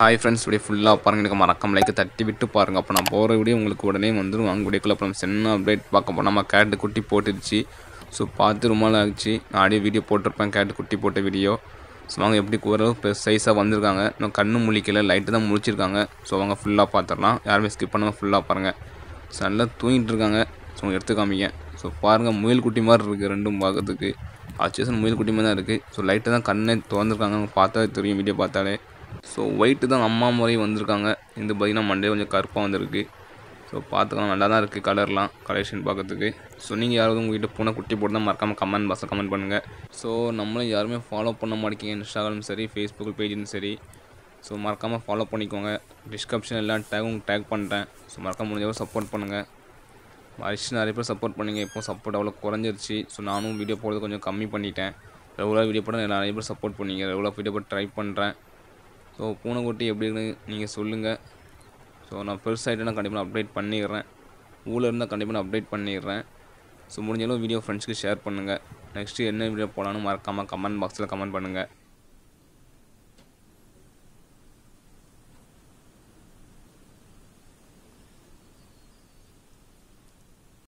Hi friends, video ஃபுல்லாக பாருங்கள். எனக்கு மறக்காம லைக் தட்டி விட்டு பாருங்கள். அப்போ நான் போகிற வீடியோ உங்களுக்கு உடனே வந்துடும். வாங்க வீடியோக்குள்ள அப்புறம் சின்ன அப்டேட் பார்க்க போனால் நம்ம கேட்டு குட்டி போட்டுருச்சு. ஸோ பார்த்து ரொம்ப நாள் ஆச்சு. நான் ஆடியோ வீடியோ போட்டிருப்பேன், கேட்டு குட்டி போட்ட வீடியோ. ஸோ அவங்க எப்படி ஓரளவு சைஸாக வந்திருக்காங்க. இன்னும் கண்ணு முழிக்கல, லைட்டு தான் முழிச்சிருக்காங்க. ஸோ அவங்க ஃபுல்லாக பார்த்துடலாம். யாருமே ஸ்கிப் பண்ணாமல் ஃபுல்லாக பாருங்கள். ஸோ நல்லா தூங்கிட்டு இருக்காங்க. ஸோ எடுத்து காமிங்க. ஸோ பாருங்கள், முயல் குட்டி மாதிரி இருக்குது ரெண்டும் பார்க்கறதுக்கு. ஆச்சேசன் முயல் குட்டி மாதிரி தான் இருக்குது. ஸோ லைட்டு தான் கண்ணை திறந்துருக்காங்க. பார்த்தாலே தெரியும், வீடியோ பார்த்தாலே. ஸோ ஒயிட்டு தான் அம்மா முறை வந்திருக்காங்க. இந்த பார்த்திங்கன்னா மண்டே கொஞ்சம் கருப்பாக வந்திருக்கு. ஸோ பார்த்துக்கலாம், நல்லா தான் இருக்குது கலர்லாம், கலெக்ஷன் பார்க்கறதுக்கு. ஸோ நீங்கள் யாராவது உங்கள் வீட்டை பூனை குட்டி போட்டு தான் மறக்காமல் கமெண்ட் பாக்ஸில் கமெண்ட் பண்ணுங்கள். ஸோ நம்மளும் யாருமே ஃபாலோ பண்ண மாட்டேங்க, இன்ஸ்டாகிராம் சரி, ஃபேஸ்புக் பேஜும் சரி. ஸோ மறக்காமல் ஃபாலோ பண்ணிக்கோங்க. டிஸ்கிரிப்ஷன் எல்லாம் டேக் பண்ணுறேன். ஸோ மறக்காம முடிஞ்சவரை சப்போர்ட் பண்ணுங்கள். மறுச்சு நிறைய பேர் சப்போர்ட் பண்ணிங்க. இப்போ சப்போர்ட் அவ்வளோ குறைஞ்சிருச்சு. ஸோ நானும் வீடியோ போடுறது கொஞ்சம் கம்மி பண்ணிட்டேன். ரெகுலராக வீடியோ போட நிறைய பேர் சப்போர்ட் பண்ணிங்க. ரெகுலராக வீடியோ போட்டு ட்ரை பண்ணுறேன். ஸோ பூனைக்குட்டி எப்படின்னு நீங்கள் சொல்லுங்கள். ஸோ நான் பெருசாகிட்டேன்னா கண்டிப்பாக நான் அப்டேட் பண்ணிடுறேன். ஊரில் இருந்தால் கண்டிப்பாக நான் அப்டேட் பண்ணிடுறேன். ஸோ முடிஞ்சளவு வீடியோ ஃப்ரெண்ட்ஸ்க்கு ஷேர் பண்ணுங்கள். நெக்ஸ்ட்டு என்ன வீடியோ போடலான்னு மறக்காமல் கமெண்ட் பாக்ஸில் கமெண்ட் பண்ணுங்கள்.